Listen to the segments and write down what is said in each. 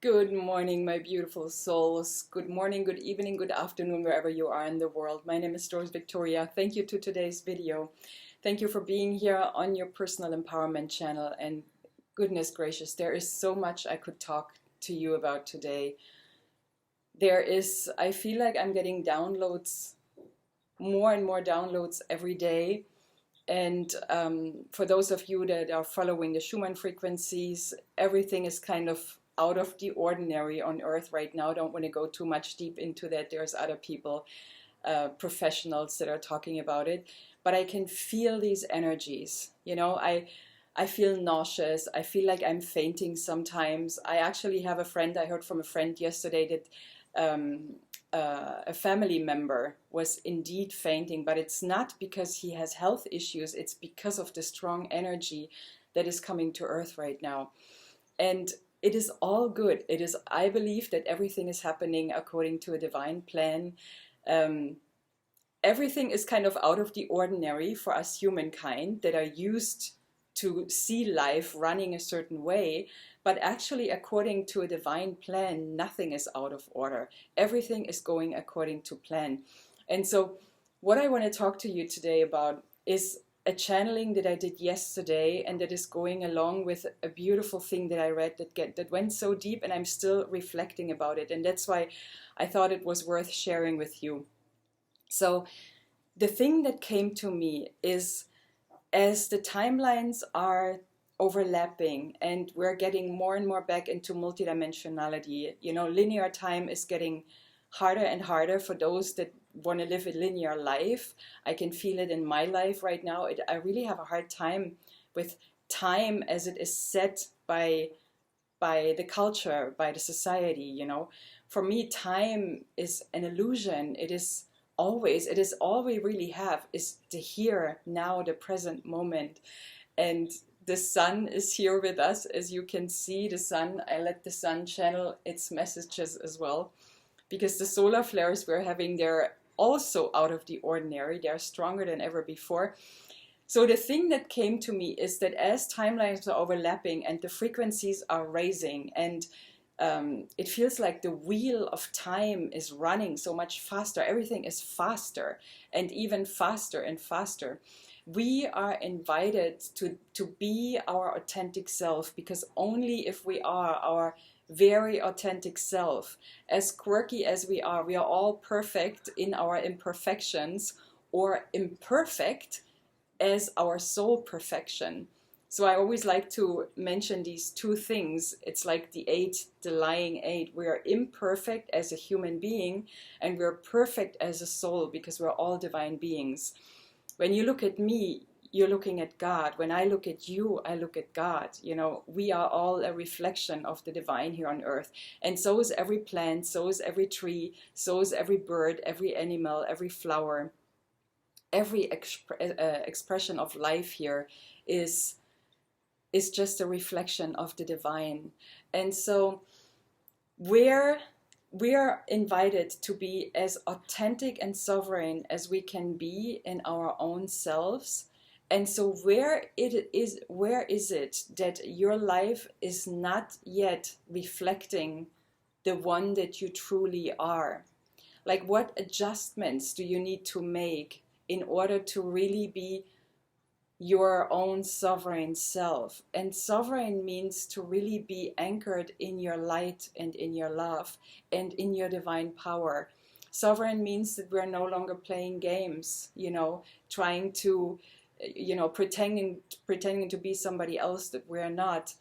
Good morning, my beautiful souls. Good morning, good evening, good afternoon, wherever you are in the world. My name is Doris Victoria. Thank you to today's video. Thank you for being here on your personal empowerment channel. And goodness gracious, there is so much I could talk to you about today. I feel like I'm getting downloads, more and more downloads every day. And for those of you that are following the Schumann frequencies, everything is kind of out of the ordinary on Earth right now. Don't want to go too much deep into that. There's other people, professionals that are talking about it. But I can feel these energies. I feel nauseous. I feel like I'm fainting sometimes. I actually have a friend, I heard from a friend yesterday that a family member was indeed fainting, but it's not because he has health issues, it's because of the strong energy that is coming to Earth right now. And it is all good. I believe that everything is happening according to a divine plan. Everything is kind of out of the ordinary for us humankind that are used to see life running a certain way, but actually according to a divine plan, nothing is out of order. Everything is going according to plan. And so what I want to talk to you today about is a channeling that I did yesterday, and that is going along with a beautiful thing that I read that went so deep, and I'm still reflecting about it. And that's why I thought it was worth sharing with you. So the thing that came to me is, as the timelines are overlapping and we're getting more and more back into multidimensionality, linear time is getting harder and harder for those that want to live a linear life. I can feel it in my life right now. I really have a hard time with time as it is set by the culture, by the society. For me, time is an illusion. It is all we really have is the here, now, the present moment. And the sun is here with us. As you can see, the sun, I let the sun channel its messages as well, because the solar flares we're having, they're also out of the ordinary. They're stronger than ever before. So the thing that came to me is that as timelines are overlapping and the frequencies are raising, and it feels like the wheel of time is running so much faster. Everything is faster and even faster and faster. We are invited to be our authentic self, because only if we are our very authentic self, as quirky as we are all perfect in our imperfections, or imperfect as our soul perfection. So I always like to mention these two things. It's like the lying eight. We are imperfect as a human being, and we're perfect as a soul, because we're all divine beings. When you look at me, you're looking at God. When I look at you, I look at God. We are all a reflection of the divine here on earth. And so is every plant, so is every tree, so is every bird, every animal, every flower. Every expression of life here is just a reflection of the divine. And so we're invited to be as authentic and sovereign as we can be in our own selves. And so where is it that your life is not yet reflecting the one that you truly are? Like, what adjustments do you need to make in order to really be your own sovereign self? And sovereign means to really be anchored in your light and in your love and in your divine power. Sovereign means that we're no longer playing games, trying to, pretending to be somebody else that we're not,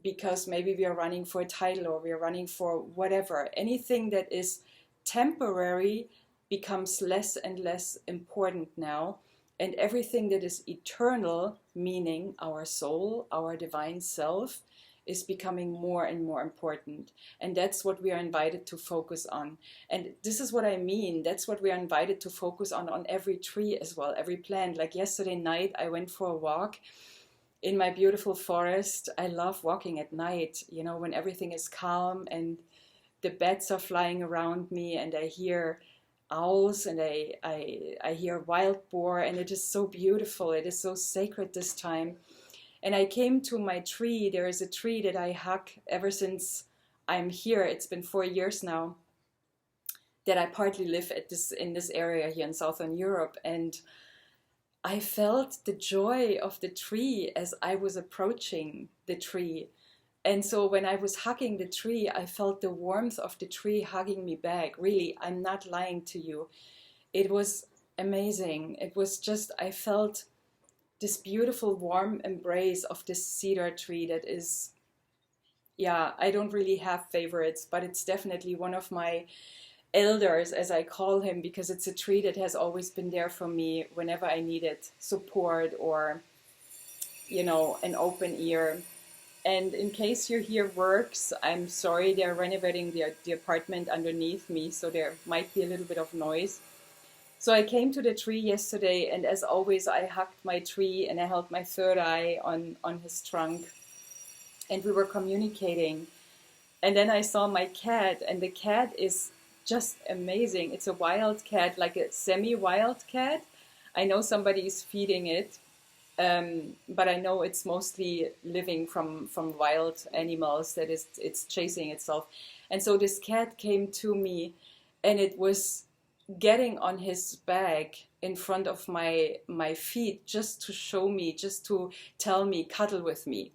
because maybe we are running for a title, or we are running for whatever. Anything that is temporary becomes less and less important now. And everything that is eternal, meaning our soul, our divine self, is becoming more and more important. And that's what we are invited to focus on. And this is what I mean. That's what we are invited to focus on every tree as well, every plant. Like yesterday night, I went for a walk in my beautiful forest. I love walking at night, when everything is calm and the bats are flying around me, and I hear owls, and I hear wild boar, and it is so beautiful. It is so sacred this time. And I came to my tree. There is a tree that I hug ever since I'm here. It's been 4 years now that I partly live in this area here in Southern Europe, and I felt the joy of the tree as I was approaching the tree. And so when I was hugging the tree, I felt the warmth of the tree hugging me back. Really, I'm not lying to you. It was amazing. It was just, I felt this beautiful warm embrace of this cedar tree that is, yeah, I don't really have favorites, but it's definitely one of my elders, as I call him, because it's a tree that has always been there for me whenever I needed support or, an open ear. And in case you hear works, I'm sorry, they're renovating the apartment underneath me, so there might be a little bit of noise. So I came to the tree yesterday, and as always, I hugged my tree and I held my third eye on his trunk, and we were communicating. And then I saw my cat, and the cat is just amazing. It's a wild cat, like a semi-wild cat. I know somebody is feeding it, but I know it's mostly living from wild animals that it's chasing itself. And so this cat came to me, and it was getting on his back in front of my feet, just to show me, just to tell me, cuddle with me,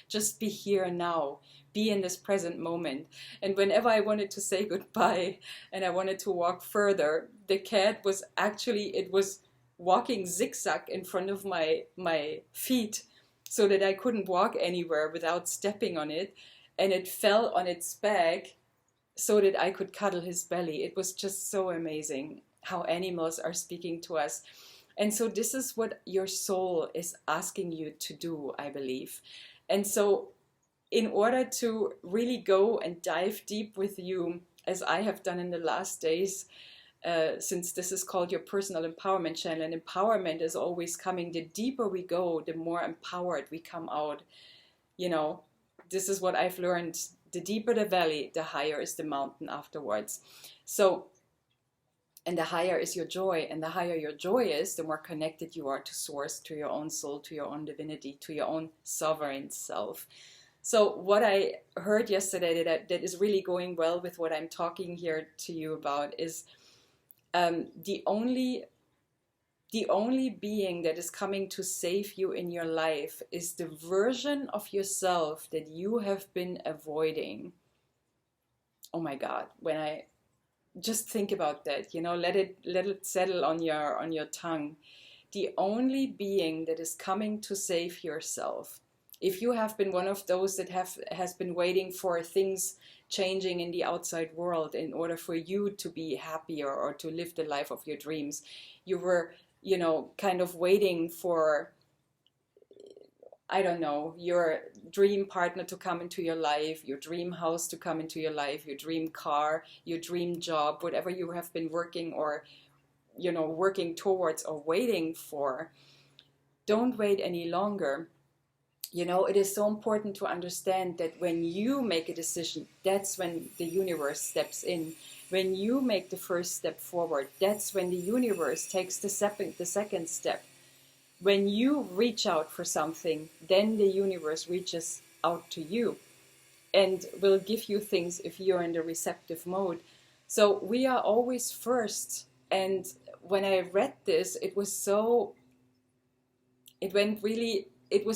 just be here now, be in this present moment. And whenever I wanted to say goodbye and I wanted to walk further, the cat was actually, it was walking zigzag in front of my feet so that I couldn't walk anywhere without stepping on it, and it fell on its back so that I could cuddle his belly. It was just so amazing how animals are speaking to us. And so this is what your soul is asking you to do, I believe. And so in order to really go and dive deep with you, as I have done in the last days, since this is called your personal empowerment channel, and empowerment is always coming, the deeper we go, the more empowered we come out. This is what I've learned. The deeper the valley, the higher is the mountain afterwards. So, and the higher is your joy, and the higher your joy is, the more connected you are to source, to your own soul, to your own divinity, to your own sovereign self. So what I heard yesterday that is really going well with what I'm talking here to you about is the only being that is coming to save you in your life is the version of yourself that you have been avoiding. Oh my God, when I just think about that, let it settle on your tongue. The only being that is coming to save yourself, if you have been one of those that has been waiting for things changing in the outside world in order for you to be happier or to live the life of your dreams, you were kind of waiting for, I don't know, your dream partner to come into your life, your dream house to come into your life, your dream car, your dream job, whatever you have been working or, working towards or waiting for. Don't wait any longer. It is so important to understand that when you make a decision, that's when the universe steps in. When you make the first step forward, that's when the universe takes the second step. When you reach out for something, then the universe reaches out to you and will give you things if you're in the receptive mode. So we are always first. And when I read this, it was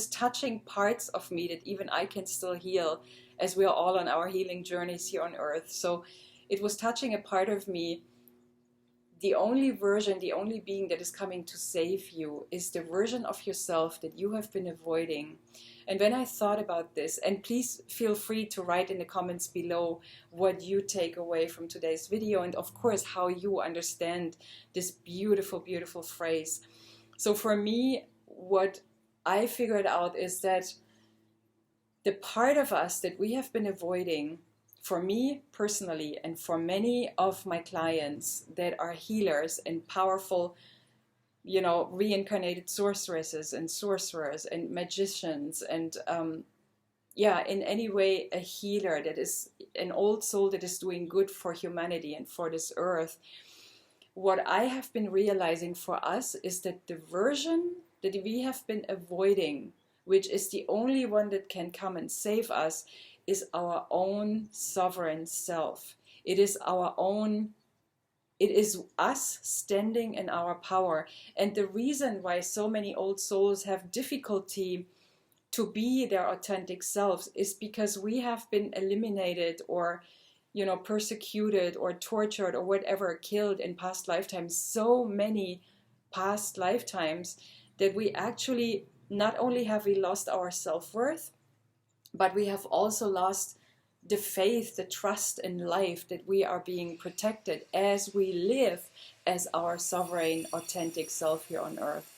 touching parts of me that even I can still heal, as we are all on our healing journeys here on earth. So it was touching a part of me. The only being that is coming to save you is the version of yourself that you have been avoiding. And when I thought about this, and please feel free to write in the comments below what you take away from today's video, and of course how you understand this beautiful, beautiful phrase. So for me, what I figured out is that the part of us that we have been avoiding, for me personally, and for many of my clients that are healers and powerful, reincarnated sorceresses and sorcerers and magicians and, in any way a healer that is an old soul that is doing good for humanity and for this earth. What I have been realizing for us is that the version that we have been avoiding, which is the only one that can come and save us, is our own sovereign self. It is our own, it is us standing in our power. And the reason why so many old souls have difficulty to be their authentic selves is because we have been eliminated or, you know, persecuted or tortured or whatever, killed in past lifetimes, so many past lifetimes, that we actually, not only have we lost our self-worth, but we have also lost the faith, the trust in life, that we are being protected as we live as our sovereign, authentic self here on earth.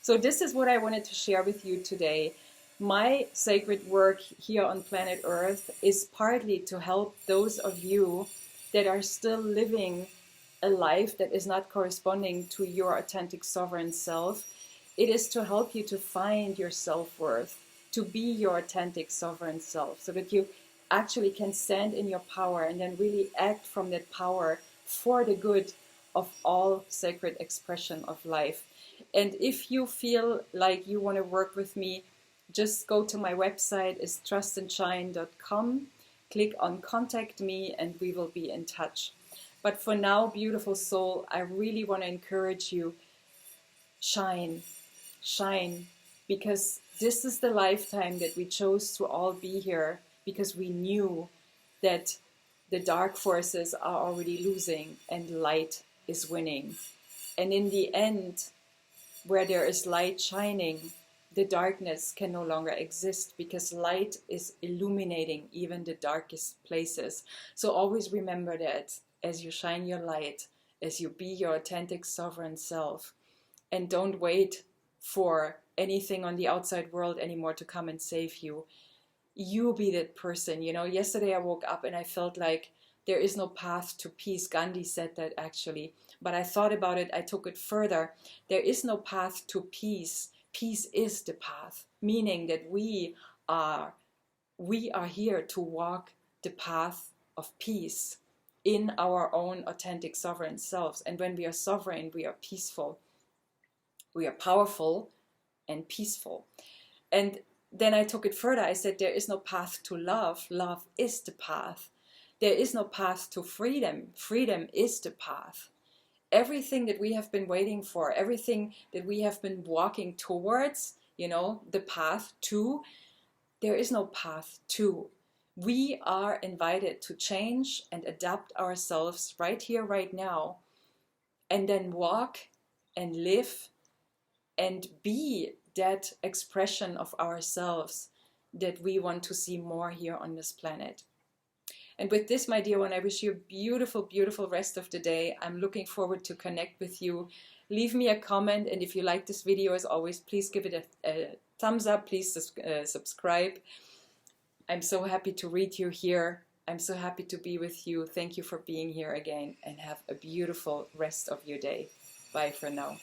So this is what I wanted to share with you today. My sacred work here on planet Earth is partly to help those of you that are still living a life that is not corresponding to your authentic sovereign self. It is to help you to find your self-worth, to be your authentic sovereign self, so that you actually can stand in your power and then really act from that power for the good of all sacred expression of life. And if you feel like you want to work with me, just go to my website, is trustandshine.com, click on contact me, and we will be in touch. But for now, beautiful soul, I really want to encourage you, shine, shine, because this is the lifetime that we chose to all be here, because we knew that the dark forces are already losing and light is winning. And in the end, where there is light shining, the darkness can no longer exist, because light is illuminating even the darkest places. So always remember that as you shine your light, as you be your authentic sovereign self, and don't wait for anything on the outside world anymore to come and save you. You be that person. You know, yesterday I woke up and I felt like there is no path to peace. Gandhi said that actually, but I thought about it, I took it further. There is no path to peace. Peace is the path, meaning that we are here to walk the path of peace in our own authentic sovereign selves. And when we are sovereign, we are peaceful, we are powerful and peaceful. And then I took it further. I said, there is no path to love. Love is the path. There is no path to freedom. Freedom is the path. Everything that we have been waiting for, everything that we have been walking towards, you know, the path to, there is no path to. We are invited to change and adapt ourselves right here, right now, and then walk and live and be that expression of ourselves that we want to see more here on this planet. And with this, my dear one, I wish you a beautiful, beautiful rest of the day. I'm looking forward to connect with you. Leave me a comment, and if you like this video, as always, please give it a thumbs up. Please subscribe. I'm so happy to read you here. I'm so happy to be with you. Thank you for being here again, and have a beautiful rest of your day. Bye for now.